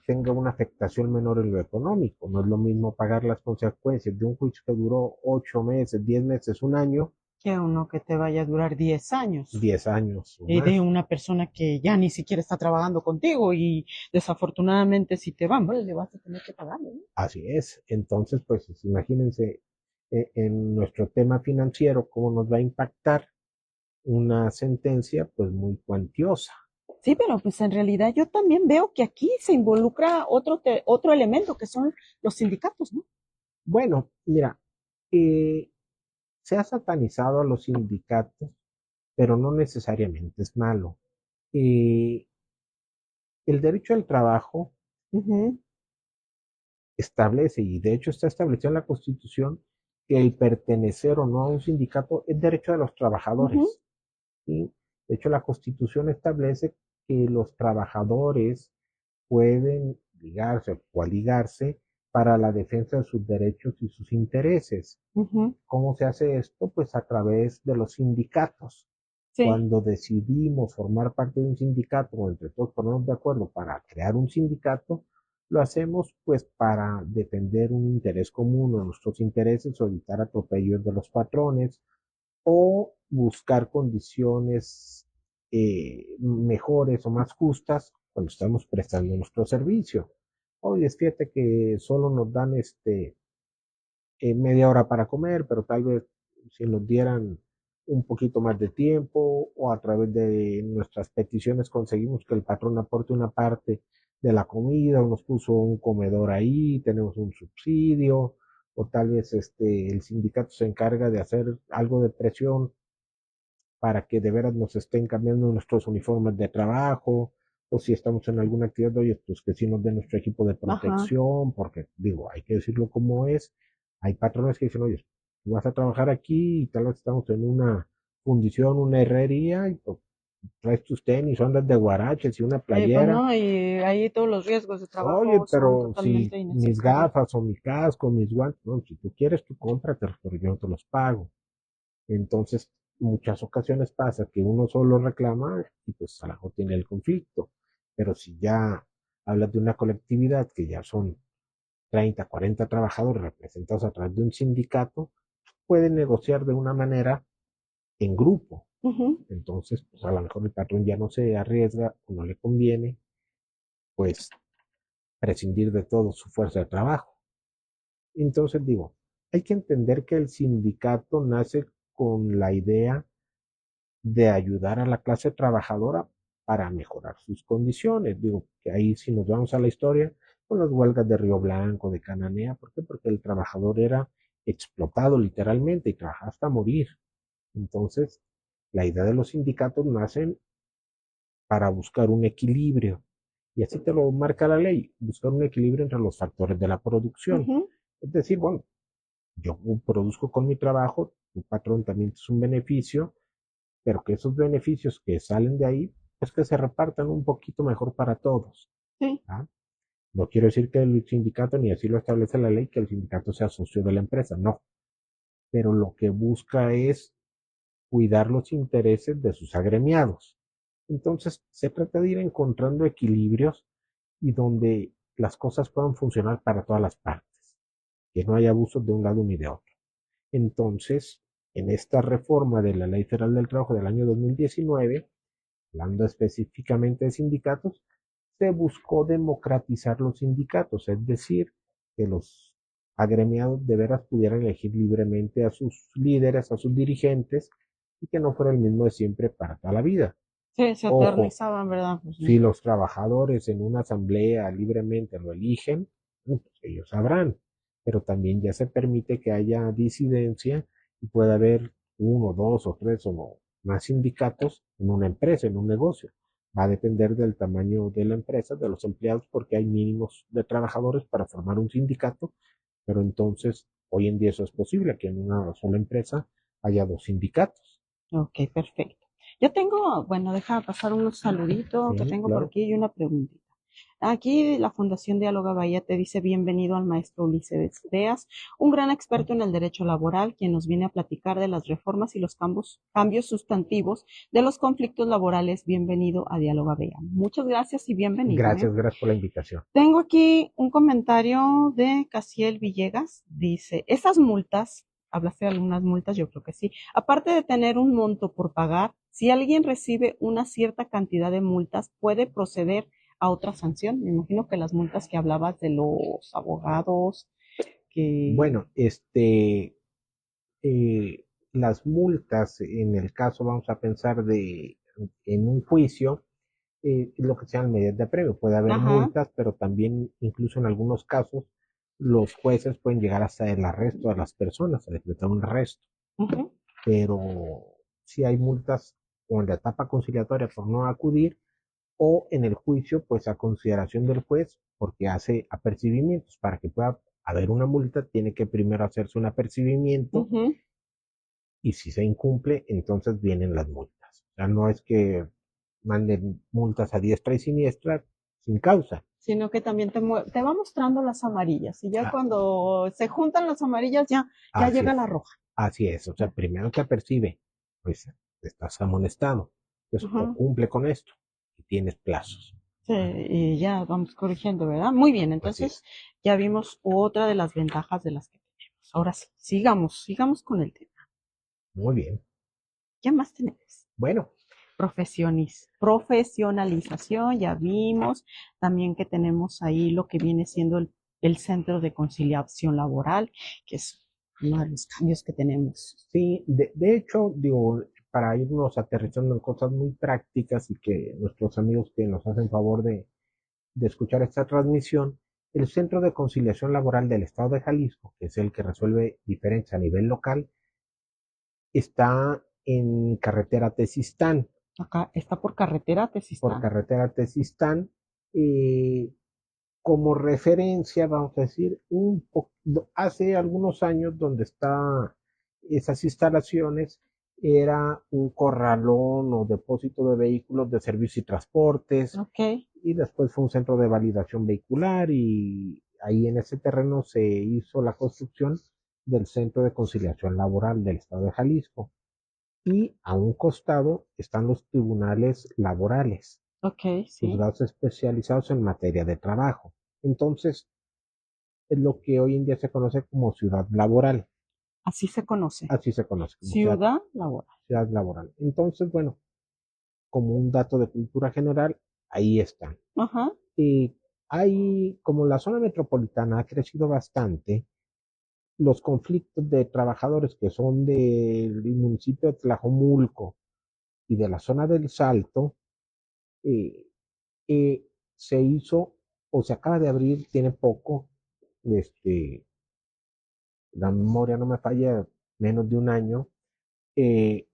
Speaker 2: tenga una afectación menor en lo económico. No es lo mismo pagar las consecuencias de un juicio que duró 8 meses, 10 meses, un año,
Speaker 1: Que uno que te vaya a durar 10 años.
Speaker 2: 10 años o
Speaker 1: Y de
Speaker 2: más.
Speaker 1: una persona que ya ni siquiera está trabajando contigo y desafortunadamente si te van, pues le vas a tener que pagar, ¿no?
Speaker 2: Así es. Entonces, pues imagínense en nuestro tema financiero cómo nos va a impactar una sentencia pues muy cuantiosa.
Speaker 1: Sí, pero pues en realidad yo también veo que aquí se involucra otro elemento que son los sindicatos, ¿no?
Speaker 2: Bueno, mira, eh, se ha satanizado a los sindicatos, pero no necesariamente es malo. Eh, el derecho al trabajo
Speaker 1: Ujú,
Speaker 2: establece, y de hecho está establecido en la Constitución, que el pertenecer o no a un sindicato es derecho de los
Speaker 1: ujú,
Speaker 2: trabajadores. ¿Sí? De hecho, la Constitución establece que los trabajadores pueden ligarse o coaligarse para la defensa de sus derechos y sus intereses.
Speaker 1: ujú.
Speaker 2: ¿Cómo se hace esto? Pues a través de los sindicatos.
Speaker 1: Sí,
Speaker 2: Cuando decidimos formar parte de un sindicato o entre todos ponernos de acuerdo para crear un sindicato, lo hacemos pues para defender un interés común o nuestros intereses o evitar atropellos de los patrones o buscar condiciones mejores o más justas cuando estamos prestando nuestro servicio. Oye, fíjate que solo nos dan media hora para comer, pero tal vez si nos dieran un poquito más de tiempo o a través de nuestras peticiones conseguimos que el patrón aporte una parte de la comida o nos puso un comedor ahí, tenemos un subsidio o tal vez el sindicato se encarga de hacer algo de presión para que de veras nos estén cambiando nuestros uniformes de trabajo, o si estamos en alguna actividad, oye, pues que sí nos den nuestro equipo de
Speaker 1: ajá.
Speaker 2: protección, porque digo, hay que decirlo como es. Hay patrones que dicen, oye, tú vas a trabajar aquí y tal vez estamos en una fundición, una herrería, y pues, traes tus tenis, andas de guaraches y una
Speaker 1: Pues
Speaker 2: playera.
Speaker 1: no, y ahí todos los riesgos de
Speaker 2: Oye,
Speaker 1: trabajo son
Speaker 2: pero si
Speaker 1: totalmente
Speaker 2: mis
Speaker 1: innecesarios.
Speaker 2: gafas o mi casco, mis guantes, no, si tú quieres, tú cómpratelos, pero yo no te los pago. Entonces, muchas ocasiones pasa que uno solo reclama y pues a lo mejor tiene el conflicto. Pero si ya hablas de una colectividad que ya son 30, 40 trabajadores representados a través de un sindicato, pueden negociar de una manera en grupo.
Speaker 1: Ujú,
Speaker 2: Entonces, pues a lo mejor el patrón ya no se arriesga o no le conviene, pues prescindir de todo su fuerza de trabajo. Entonces digo, hay que entender que el sindicato nace con la idea de ayudar a la clase trabajadora para mejorar sus condiciones. Digo, que ahí si nos vamos a la historia, con las huelgas de Río Blanco, de Cananea, ¿por qué? Porque el trabajador era explotado literalmente y trabajaba hasta morir. Entonces, la idea de los sindicatos nacen para buscar un equilibrio. Y así te lo marca la ley, buscar un equilibrio entre los factores de la producción.
Speaker 1: ujú.
Speaker 2: Es decir, bueno, yo produzco con mi trabajo, tu patrón también es un beneficio, pero que esos beneficios que salen de ahí, pues que se repartan un poquito mejor para todos.
Speaker 1: Sí.
Speaker 2: ¿Ah? No quiero decir que el sindicato, ni así lo establece la ley, que el sindicato sea socio de la empresa, no, pero lo que busca es cuidar los intereses de sus agremiados. Entonces, se trata de ir encontrando equilibrios y donde las cosas puedan funcionar para todas las partes, que no haya abusos de un lado ni de otro. Entonces, en esta reforma de la Ley Federal del Trabajo del año 2019, hablando específicamente de sindicatos, se buscó democratizar los sindicatos, es decir, que los agremiados de veras pudieran elegir libremente a sus líderes, a sus dirigentes, y que no fuera el mismo de siempre para toda la vida.
Speaker 1: Sí, se
Speaker 2: Ojo,
Speaker 1: eternizaban, ¿verdad? Pues
Speaker 2: si
Speaker 1: sí.
Speaker 2: los trabajadores en una asamblea libremente lo eligen, pues ellos sabrán, pero también ya se permite que haya disidencia y pueda haber uno, dos o tres o no, más sindicatos en una empresa, en un negocio. Va a depender del tamaño de la empresa, de los empleados, porque hay mínimos de trabajadores para formar un sindicato, pero entonces hoy en día eso es posible, que en una sola empresa haya dos sindicatos.
Speaker 1: Ok, perfecto. Yo tengo, bueno, deja pasar unos saluditos que
Speaker 2: Sí,
Speaker 1: tengo por
Speaker 2: claro.
Speaker 1: aquí y una preguntita. Aquí la Fundación Diáloga Bahía te dice bienvenido al maestro Ulises Beas, un gran experto en el derecho laboral, quien nos viene a platicar de las reformas y los cambios sustantivos de los conflictos laborales. Bienvenido a Diáloga Bahía. Muchas gracias y bienvenido.
Speaker 2: Gracias por la invitación.
Speaker 1: Tengo aquí un comentario de Casiel Villegas. Dice, esas multas, hablaste de algunas multas, yo creo que sí. Aparte de tener un monto por pagar, si alguien recibe una cierta cantidad de multas, puede proceder a otra sanción. Me imagino que las multas que hablabas de los abogados, que...
Speaker 2: Bueno, las multas, en el caso, vamos a pensar en un juicio, lo que se llaman medidas de apremio. Puede haber
Speaker 1: Ajá.
Speaker 2: multas, pero también, incluso en algunos casos, los jueces pueden llegar hasta el arresto de las personas, a decretar un arresto.
Speaker 1: Uh-huh.
Speaker 2: Pero si hay multas o en la etapa conciliatoria por no acudir, o en el juicio, pues a consideración del juez, porque hace apercibimientos. Para que pueda haber una multa, tiene que primero hacerse un apercibimiento,
Speaker 1: Uh-huh.
Speaker 2: y si se incumple, entonces vienen las multas. O sea, no es que manden multas a diestra y siniestra sin causa.
Speaker 1: Sino que también te va mostrando las amarillas. Y ya
Speaker 2: Ah,
Speaker 1: cuando se juntan las amarillas, ya
Speaker 2: así
Speaker 1: llega
Speaker 2: es,
Speaker 1: la roja.
Speaker 2: así es. O sea, primero te apercibe, pues estás amonestado. Entonces, o
Speaker 1: Ajá.
Speaker 2: cumple con esto y tienes plazos.
Speaker 1: Sí, y ya vamos corrigiendo, ¿verdad? Muy bien,
Speaker 2: Así
Speaker 1: entonces
Speaker 2: es.
Speaker 1: ya vimos otra de las ventajas de las que tenemos. Ahora sí, sigamos con el tema.
Speaker 2: Muy bien.
Speaker 1: ¿Qué más tenemos?
Speaker 2: Bueno,
Speaker 1: Profesionalización, ya vimos también que tenemos ahí lo que viene siendo el Centro de Conciliación Laboral, que es uno de los cambios que tenemos.
Speaker 2: sí, de hecho, digo, para irnos aterrizando en cosas muy prácticas y que nuestros amigos que nos hacen favor de escuchar esta transmisión, el Centro de Conciliación Laboral del Estado de Jalisco, que es el que resuelve diferencias a nivel local, está en carretera Tezistán.
Speaker 1: Acá está por carretera
Speaker 2: Por
Speaker 1: Tesistán.
Speaker 2: carretera Tezistán, eh, como referencia, vamos a decir, hace algunos años donde está esas instalaciones, era un corralón o depósito de vehículos de servicios y transportes,
Speaker 1: Ok,
Speaker 2: y después fue un centro de validación vehicular, y ahí en ese terreno se hizo la construcción del Centro de Conciliación Laboral del Estado de Jalisco. Y a un costado están los tribunales laborales,
Speaker 1: ok, sí.
Speaker 2: juzgados especializados en materia de trabajo. Entonces, es lo que hoy en día se conoce como ciudad laboral.
Speaker 1: Así se conoce.
Speaker 2: Así se conoce como
Speaker 1: Ciudad laboral.
Speaker 2: ciudad laboral. Entonces, bueno, como un dato de cultura general, ahí están.
Speaker 1: Ajá.
Speaker 2: Y hay, como la zona metropolitana ha crecido bastante, los conflictos de trabajadores que son del municipio de Tlajomulco y de la zona del Salto, eh, se hizo o se acaba de abrir, tiene poco, este, la memoria no me falla, menos de un año, eh,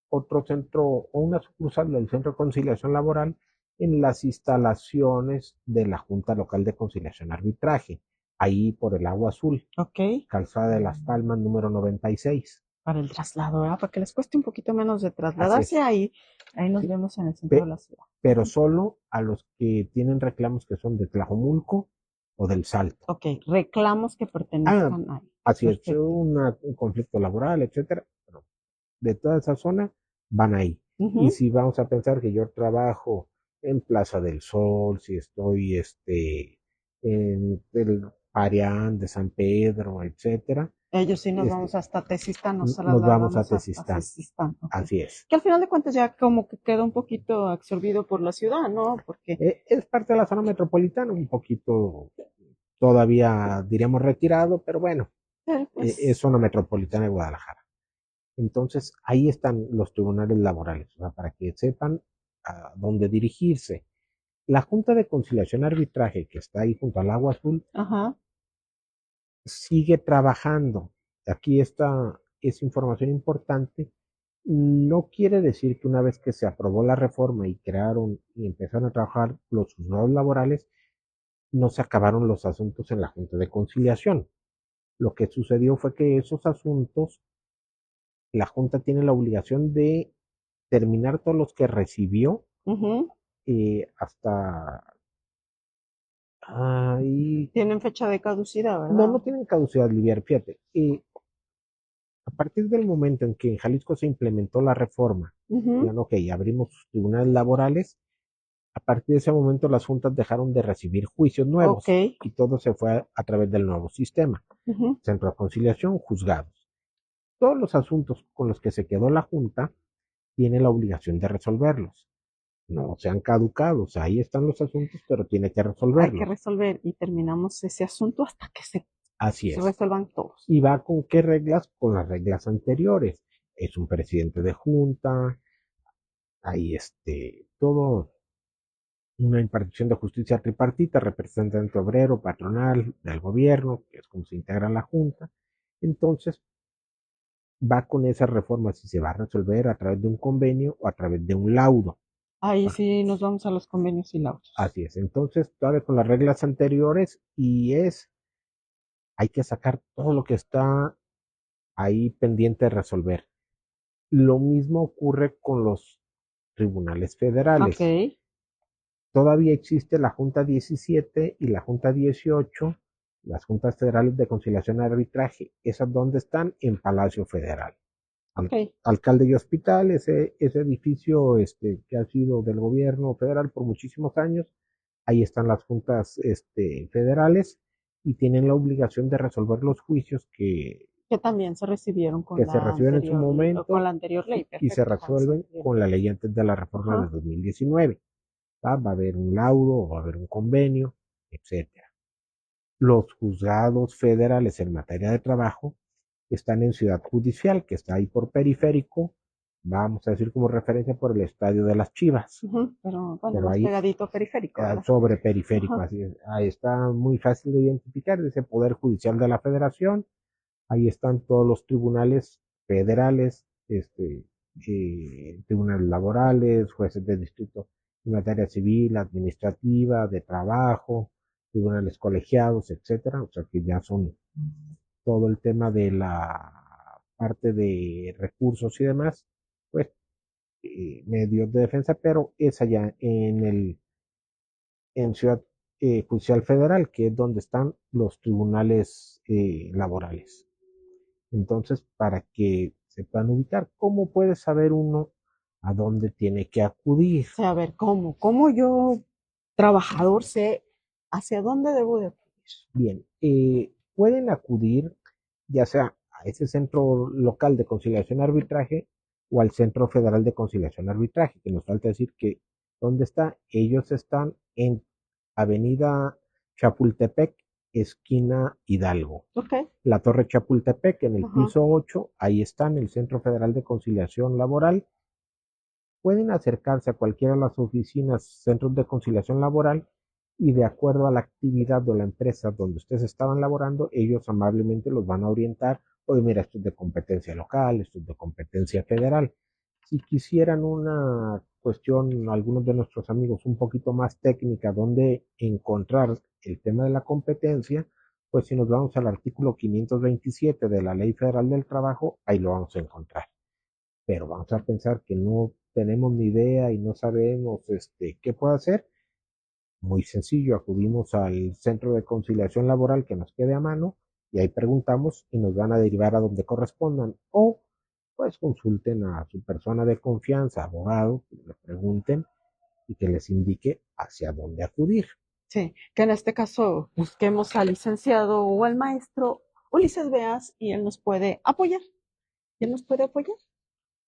Speaker 2: otro centro o una sucursal del Centro de Conciliación Laboral en las instalaciones de la Junta Local de Conciliación y Arbitraje, ahí por el Agua Azul,
Speaker 1: Ok.
Speaker 2: Calzada de las Palmas número 96.
Speaker 1: Para el traslado, ¿verdad? Para que les cueste un poquito menos de
Speaker 2: Así
Speaker 1: trasladarse
Speaker 2: es.
Speaker 1: ahí. Ahí nos
Speaker 2: Sí,
Speaker 1: vemos en el centro de la ciudad.
Speaker 2: pero solo a los que tienen reclamos que son de Tlajomulco o del Salto.
Speaker 1: Ok, reclamos que
Speaker 2: Ah,
Speaker 1: pertenezcan ahí.
Speaker 2: así es,
Speaker 1: Perfecto.
Speaker 2: un conflicto laboral, etcétera. Pero de toda esa zona van ahí. Y
Speaker 1: Ujú.
Speaker 2: si vamos a pensar que yo trabajo en Plaza del Sol, si estoy en el Parián de San Pedro, etcétera,
Speaker 1: Ellos sí nos
Speaker 2: este,
Speaker 1: vamos hasta Tesistán, nos
Speaker 2: nos vamos a
Speaker 1: trasladamos hasta
Speaker 2: Tezistán.
Speaker 1: Tesistán. Ok.
Speaker 2: Así es.
Speaker 1: Que al final de cuentas ya como que queda un poquito absorbido por la ciudad, ¿no? Porque,
Speaker 2: Es parte de la zona metropolitana, un poquito todavía diríamos retirado, pero bueno, es
Speaker 1: pues,
Speaker 2: zona metropolitana de Guadalajara. Entonces, ahí están los tribunales laborales, o sea, para que sepan a dónde dirigirse. La Junta de Conciliación y Arbitraje, que está ahí junto al Agua Azul,
Speaker 1: ajá.
Speaker 2: sigue trabajando. Aquí está, es información importante. No quiere decir que una vez que se aprobó la reforma y crearon y empezaron a trabajar los juzgados laborales, no se acabaron los asuntos en la Junta de Conciliación. Lo que sucedió fue que esos asuntos, la Junta tiene la obligación de terminar todos los que recibió,
Speaker 1: Ujú.
Speaker 2: hasta Y
Speaker 1: Tienen fecha de caducidad,
Speaker 2: no,
Speaker 1: ¿verdad?
Speaker 2: no tienen caducidad, Livier, fíjate. A partir del momento en que en Jalisco se implementó la reforma,
Speaker 1: Ujú.
Speaker 2: digan, ok, abrimos tribunales laborales, a partir de ese momento las juntas dejaron de recibir juicios
Speaker 1: Ok.
Speaker 2: nuevos y todo se fue a través del nuevo sistema.
Speaker 1: Ujú.
Speaker 2: Centro de conciliación, juzgados. Todos los asuntos con los que se quedó la junta tiene la obligación de resolverlos. No se han caducado, o sea, ahí están los asuntos, pero tiene que
Speaker 1: Hay que
Speaker 2: resolverlos.
Speaker 1: resolver y terminamos ese asunto hasta que
Speaker 2: Así
Speaker 1: se
Speaker 2: es.
Speaker 1: resuelvan todos.
Speaker 2: ¿Y va con qué reglas? Con las reglas anteriores. Es un presidente de junta, hay todo una impartición de justicia tripartita, representante obrero, patronal, del gobierno, que es como se integra la junta. Entonces, va con esa reforma si se va a resolver a través de un convenio o a través de un laudo.
Speaker 1: Ahí sí nos vamos a los convenios y laudos.
Speaker 2: Así es. Entonces, todavía con las reglas anteriores hay que sacar todo lo que está ahí pendiente de resolver. Lo mismo ocurre con los tribunales
Speaker 1: Ok.
Speaker 2: federales. Todavía existe la Junta 17 y la Junta 18, las Juntas Federales de Conciliación y Arbitraje. ¿Esas dónde están? En Palacio Federal.
Speaker 1: Ok.
Speaker 2: Alcalde y Hospital, ese edificio que ha sido del gobierno federal por muchísimos años, ahí están las juntas federales y tienen la obligación de resolver los juicios
Speaker 1: Que también se recibieron
Speaker 2: que se reciben en su
Speaker 1: con
Speaker 2: momento
Speaker 1: la anterior ley.
Speaker 2: y se
Speaker 1: Perfecto, con esa
Speaker 2: resuelven
Speaker 1: anterior
Speaker 2: con
Speaker 1: ley.
Speaker 2: la ley antes de la reforma de
Speaker 1: Ajá.
Speaker 2: 2019. Va a haber un laudo, va a haber un convenio, etcétera. Los juzgados federales en materia de trabajo están en Ciudad Judicial, que está ahí por periférico, vamos a decir como referencia por el estadio de las Chivas,
Speaker 1: Ujú. Pero bueno,
Speaker 2: pero
Speaker 1: más
Speaker 2: ahí
Speaker 1: pegadito periférico, ¿verdad?
Speaker 2: sobre periférico,
Speaker 1: Ajá.
Speaker 2: así es, ahí está muy fácil de identificar, ese Poder Judicial de la Federación, ahí están todos los tribunales federales, tribunales laborales, jueces de distrito en materia civil, administrativa, de trabajo, tribunales colegiados, etcétera, o sea que ya son todo el tema de la parte de recursos y demás, pues medios de defensa, pero es allá en Ciudad Judicial Federal, que es donde están los tribunales laborales. Entonces, para que se puedan ubicar, ¿cómo puede saber uno a dónde tiene que acudir?
Speaker 1: O sea, a ver, ¿cómo yo, trabajador, sé hacia dónde debo de acudir?
Speaker 2: Bien, pueden acudir ya sea a ese centro local de conciliación y arbitraje o al Centro Federal de Conciliación y Arbitraje, que nos falta decir que dónde está. Ellos están en Avenida Chapultepec, esquina Hidalgo.
Speaker 1: Ok.
Speaker 2: La Torre Chapultepec en el
Speaker 1: Ajá.
Speaker 2: piso 8, ahí están el Centro Federal de Conciliación Laboral. Pueden acercarse a cualquiera de las oficinas, centros de conciliación laboral y de acuerdo a la actividad de la empresa donde ustedes estaban laborando, ellos amablemente los van a orientar. Oye, mira, esto es de competencia local, esto es de competencia federal. Si quisieran una cuestión, algunos de nuestros amigos, un poquito más técnica, donde encontrar el tema de la competencia, pues si nos vamos al artículo 527 de la Ley Federal del Trabajo, ahí lo vamos a encontrar, pero vamos a pensar que no tenemos ni idea y no sabemos qué puede hacer. Muy sencillo, acudimos al centro de conciliación laboral que nos quede a mano y ahí preguntamos y nos van a derivar a donde correspondan o pues consulten a su persona de confianza, abogado, que le pregunten y que les indique hacia dónde acudir.
Speaker 1: Sí, que en este caso busquemos al licenciado o al maestro Ulises Beas y él nos puede apoyar. ¿Y él nos puede apoyar?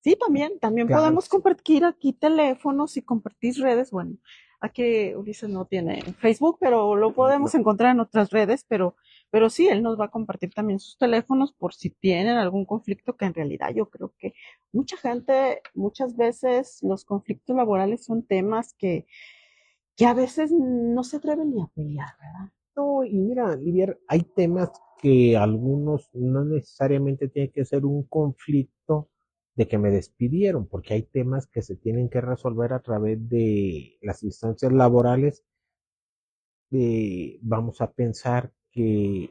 Speaker 1: Sí, también
Speaker 2: Claro,
Speaker 1: podemos compartir aquí teléfonos y compartir redes. Bueno, aquí Ulises no tiene Facebook, pero lo podemos
Speaker 2: no,
Speaker 1: encontrar en otras redes, pero sí, él nos va a compartir también sus teléfonos por si tienen algún conflicto, que en realidad yo creo que mucha gente, muchas veces los conflictos laborales son temas que a veces no se atreven ni a pelear, ¿verdad?
Speaker 2: no, y mira, Livier, hay temas que algunos no necesariamente tiene que ser un conflicto de que me despidieron, porque hay temas que se tienen que resolver a través de las instancias laborales. Vamos a pensar que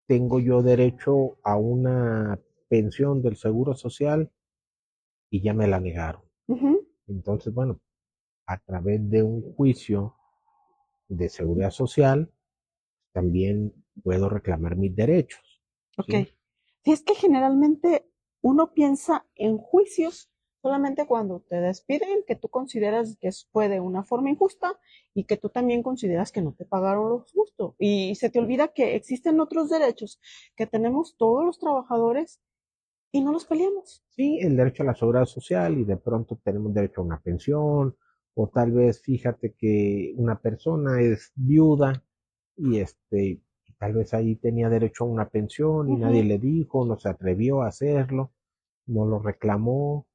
Speaker 2: tengo yo derecho a una pensión del Seguro Social y ya me la negaron.
Speaker 1: Ujú.
Speaker 2: Entonces, bueno, a través de un juicio de seguridad social, también puedo reclamar mis derechos.
Speaker 1: Ok.
Speaker 2: ¿Sí?
Speaker 1: Si es que generalmente uno piensa en juicios solamente cuando te despiden, que tú consideras que fue de una forma injusta y que tú también consideras que no te pagaron lo justo. Y se te olvida que existen otros derechos que tenemos todos los trabajadores y no los peleamos.
Speaker 2: Sí, el derecho a la seguridad social y de pronto tenemos derecho a una pensión, o tal vez fíjate que una persona es viuda y tal vez ahí tenía derecho a una pensión y nadie
Speaker 1: Ujú,
Speaker 2: le dijo, no se atrevió a hacerlo, no lo reclamó,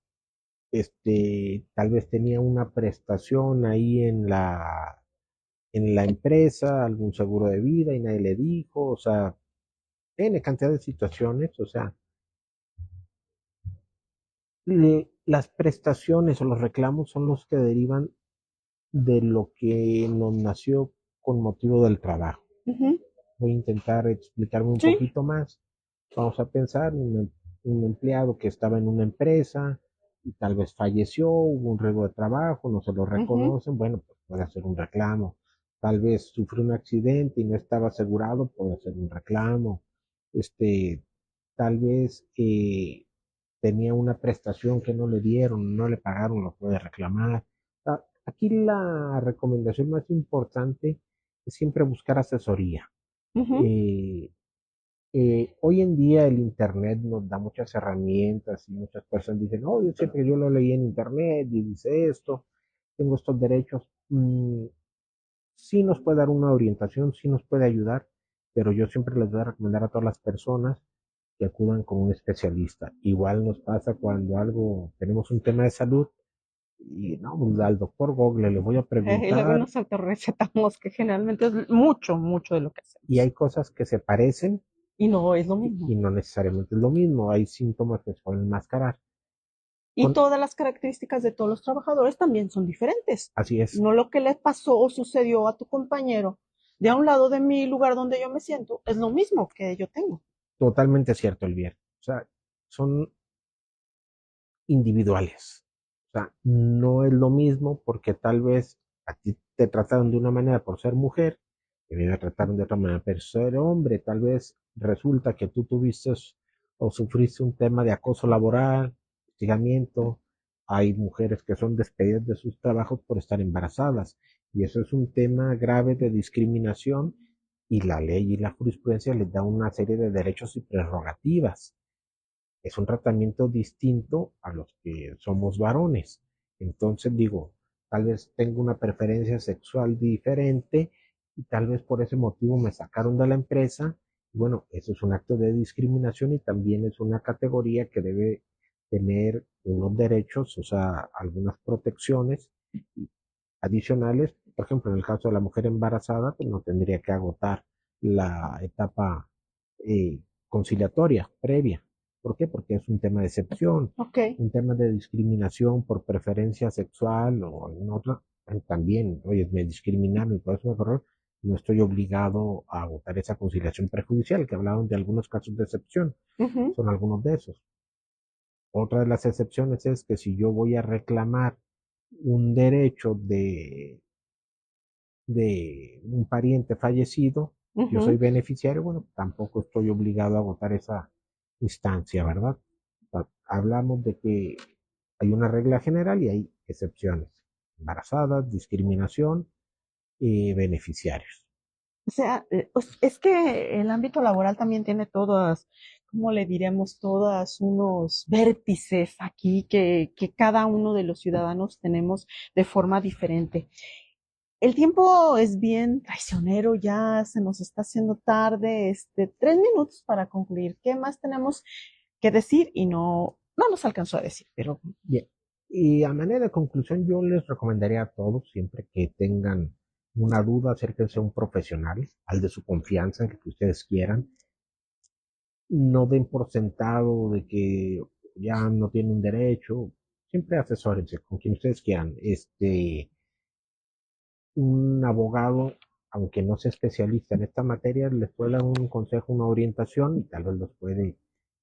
Speaker 2: tal vez tenía una prestación ahí en la empresa, algún seguro de vida y nadie le dijo, o sea, tiene cantidad de situaciones, o sea, las prestaciones o los reclamos son los que derivan de lo que nos nació con motivo del trabajo.
Speaker 1: ujú.
Speaker 2: Voy a intentar explicarme un
Speaker 1: Sí.
Speaker 2: poquito más. Vamos a pensar un empleado que estaba en una empresa y tal vez falleció, hubo un riesgo de trabajo, no se lo
Speaker 1: Ujú,
Speaker 2: reconocen, bueno, pues puede hacer un reclamo. Tal vez sufrió un accidente y no estaba asegurado, puede hacer un reclamo. Este, Tal vez tenía una prestación que no le dieron, no le pagaron, lo puede reclamar. Aquí la recomendación más importante es siempre buscar asesoría.
Speaker 1: ujú.
Speaker 2: Eh, Hoy en día el Internet nos da muchas herramientas y muchas personas dicen, oh, yo siempre yo lo leí en Internet y dice esto, tengo estos derechos. Sí nos puede dar una orientación, sí nos puede ayudar, pero yo siempre les voy a recomendar a todas las personas que acudan con un especialista. Igual nos pasa cuando tenemos un tema de salud y no, pues, al doctor Google le voy a
Speaker 1: Y luego
Speaker 2: preguntar
Speaker 1: nos autorrecetamos, que generalmente es mucho, mucho de lo que
Speaker 2: y
Speaker 1: hacemos.
Speaker 2: hay cosas que se parecen
Speaker 1: Y no es lo mismo.
Speaker 2: y no necesariamente es lo mismo, hay síntomas que se pueden enmascarar.
Speaker 1: Y
Speaker 2: Con,
Speaker 1: todas las características de todos los trabajadores también son diferentes.
Speaker 2: Así es,
Speaker 1: No lo que le pasó o sucedió a tu compañero de a un lado de mi lugar donde yo me siento es lo mismo que yo tengo.
Speaker 2: totalmente cierto el bien. O sea, son individuales. O sea, no es lo mismo porque tal vez a ti te trataron de una manera por ser mujer, y a mí me trataron de otra manera por ser hombre. Tal vez resulta que tú tuviste o sufriste un tema de acoso laboral, hostigamiento. Hay mujeres que son despedidas de sus trabajos por estar embarazadas. Y eso es un tema grave de discriminación y la ley y la jurisprudencia les da una serie de derechos y prerrogativas. Es un tratamiento distinto a los que somos varones. Entonces digo, tal vez tengo una preferencia sexual diferente y tal vez por ese motivo me sacaron de la empresa. Bueno, eso es un acto de discriminación y también es una categoría que debe tener unos derechos, o sea, algunas protecciones adicionales. Por ejemplo, en el caso de la mujer embarazada, pues no tendría que agotar la etapa eh, conciliatoria previa. ¿Por qué? Porque es un tema de excepción,
Speaker 1: Ok.
Speaker 2: un tema de discriminación por preferencia sexual o en otra. También, oye, me discriminaron y por eso me corrieron. No estoy obligado a agotar esa conciliación prejudicial, que hablaban de algunos casos de excepción.
Speaker 1: Ujú,
Speaker 2: Son algunos de esos. Otra de las excepciones es que si yo voy a reclamar un derecho de un pariente fallecido, yo soy
Speaker 1: ujú.
Speaker 2: beneficiario, bueno, tampoco estoy obligado a agotar esa instancia, ¿verdad? Hablamos de que hay una regla general y hay excepciones. Embarazadas, discriminación y beneficiarios.
Speaker 1: O sea, pues, es que el ámbito laboral también tiene todas, ¿cómo le diremos? Todas unos vértices aquí que cada uno de los ciudadanos tenemos de forma diferente. El tiempo es bien traicionero, ya se nos está haciendo tarde, 3 minutos para concluir. ¿Qué más tenemos que decir? Y no nos alcanzó a decir, pero
Speaker 2: Bien. Y a manera de conclusión, yo les recomendaría a todos, siempre que tengan una duda, acérquense a un profesional, al de su confianza, en que ustedes quieran. No den por sentado de que ya no tienen un derecho. Siempre asesórense con quien ustedes quieran. Un abogado, aunque no sea especialista en esta materia, les puede dar un consejo, una orientación y tal vez los puede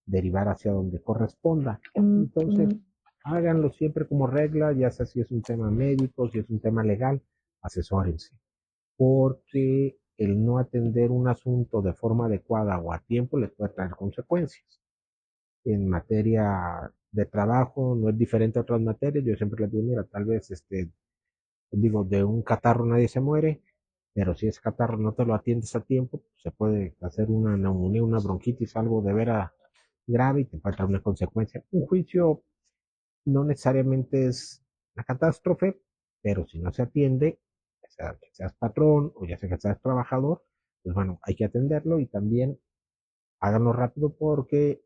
Speaker 2: derivar hacia donde corresponda. Entonces,
Speaker 1: mm,
Speaker 2: háganlo siempre como regla, ya sea si es un tema médico, si es un tema legal, asesórense. porque el no atender un asunto de forma adecuada o a tiempo les puede traer consecuencias. En materia de trabajo no es diferente a otras materias. Yo siempre les digo, mira, tal vez digo, de un catarro nadie se muere, pero si ese catarro no te lo atiendes a tiempo, pues se puede hacer una neumonía, una bronquitis, algo de veras grave y te puede traer una consecuencia. Un juicio no necesariamente es una catástrofe, pero si no se atiende, ya sea que seas patrón o ya sea que seas trabajador, pues bueno, hay que atenderlo y también háganlo rápido porque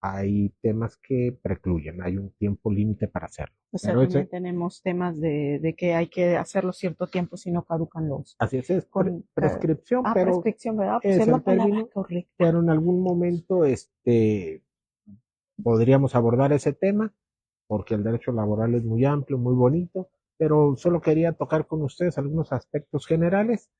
Speaker 2: hay temas que precluyen, hay un tiempo límite para hacerlo.
Speaker 1: O sea,
Speaker 2: Pero
Speaker 1: también
Speaker 2: ese,
Speaker 1: tenemos temas de que hay que hacerlo cierto tiempo si no caducan los
Speaker 2: así es
Speaker 1: con
Speaker 2: prescripción, pero
Speaker 1: prescripción, ¿verdad? Pues es
Speaker 2: es
Speaker 1: la
Speaker 2: el
Speaker 1: palabra
Speaker 2: término,
Speaker 1: correcta.
Speaker 2: pero en algún momento podríamos abordar ese tema, porque el derecho laboral es muy amplio, muy bonito, pero solo quería tocar con ustedes algunos aspectos generales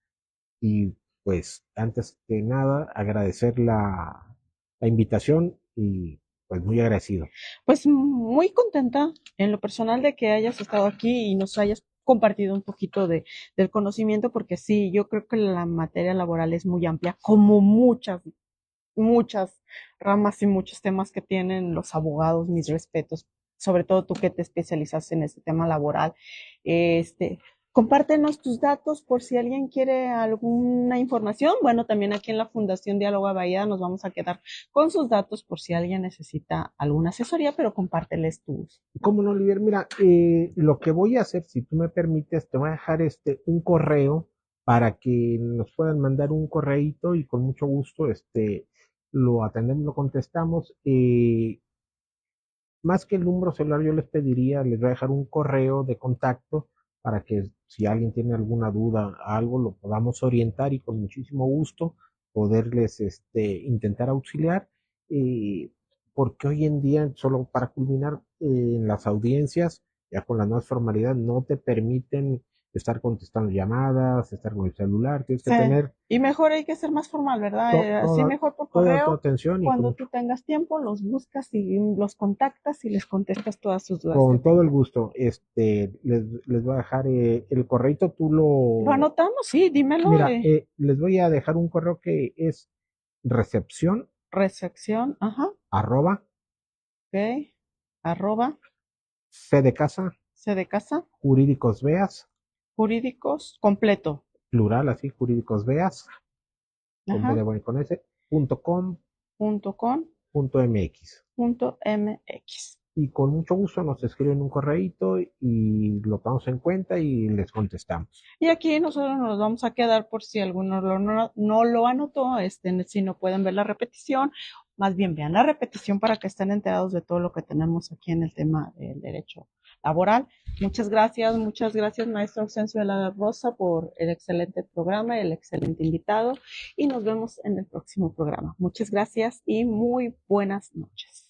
Speaker 2: y pues antes que nada agradecer la invitación y pues muy agradecido.
Speaker 1: Pues muy contenta en lo personal de que hayas estado aquí y nos hayas compartido un poquito del conocimiento, porque sí, yo creo que la materia laboral es muy amplia, como muchas ramas y muchos temas que tienen los abogados, mis respetos, sobre todo tú que te especializas en este tema laboral. Este, compártenos tus datos por si alguien quiere alguna información. Bueno, también aquí en la Fundación Diálogo Bahía nos vamos a quedar con sus datos por si alguien necesita alguna asesoría, pero compárteles tus.
Speaker 2: ¿Cómo no, Oliver? Mira, lo que voy a hacer, si tú me permites, te voy a dejar un correo para que nos puedan mandar un correíto y con mucho gusto lo atendemos, lo contestamos. Más que el número celular, yo les pediría, les voy a dejar un correo de contacto para que si alguien tiene alguna duda, algo, lo podamos orientar y con muchísimo gusto poderles intentar auxiliar. eh, Porque hoy en día, solo para culminar, en las audiencias, ya con la nueva formalidad, no te permiten estar contestando llamadas, estar con el celular, tienes que
Speaker 1: Sí.
Speaker 2: tener
Speaker 1: Y mejor hay que ser más formal, ¿verdad? Así
Speaker 2: toda,
Speaker 1: mejor por
Speaker 2: toda tu
Speaker 1: correo.
Speaker 2: atención y
Speaker 1: Cuando tú tengas tiempo, los buscas y los contactas y les contestas todas sus dudas que
Speaker 2: con todo el
Speaker 1: tengan.
Speaker 2: gusto. Les voy a dejar el correito,
Speaker 1: ¿Lo anotamos? Sí, dímelo.
Speaker 2: mira, les voy a dejar un correo que es recepción
Speaker 1: Recepción, ajá,
Speaker 2: arroba
Speaker 1: ok, arroba,
Speaker 2: c de casa
Speaker 1: C de casa,
Speaker 2: jurídicos veas,
Speaker 1: jurídicos, completo,
Speaker 2: plural así, jurídicos veas, con B
Speaker 1: ajá,
Speaker 2: de bueno y con S, punto com,
Speaker 1: punto com,
Speaker 2: punto mx.
Speaker 1: punto mx.
Speaker 2: Y con mucho gusto nos escriben un correíto y lo tomamos en cuenta y les contestamos.
Speaker 1: Y aquí nosotros nos vamos a quedar por si alguno no lo anotó, si no pueden ver la repetición, más bien vean la repetición para que estén enterados de todo lo que tenemos aquí en el tema del derecho laboral. Muchas gracias, maestro Ausencio de la Rosa, por el excelente programa, el excelente invitado, y nos vemos en el próximo programa. Muchas gracias y muy buenas noches.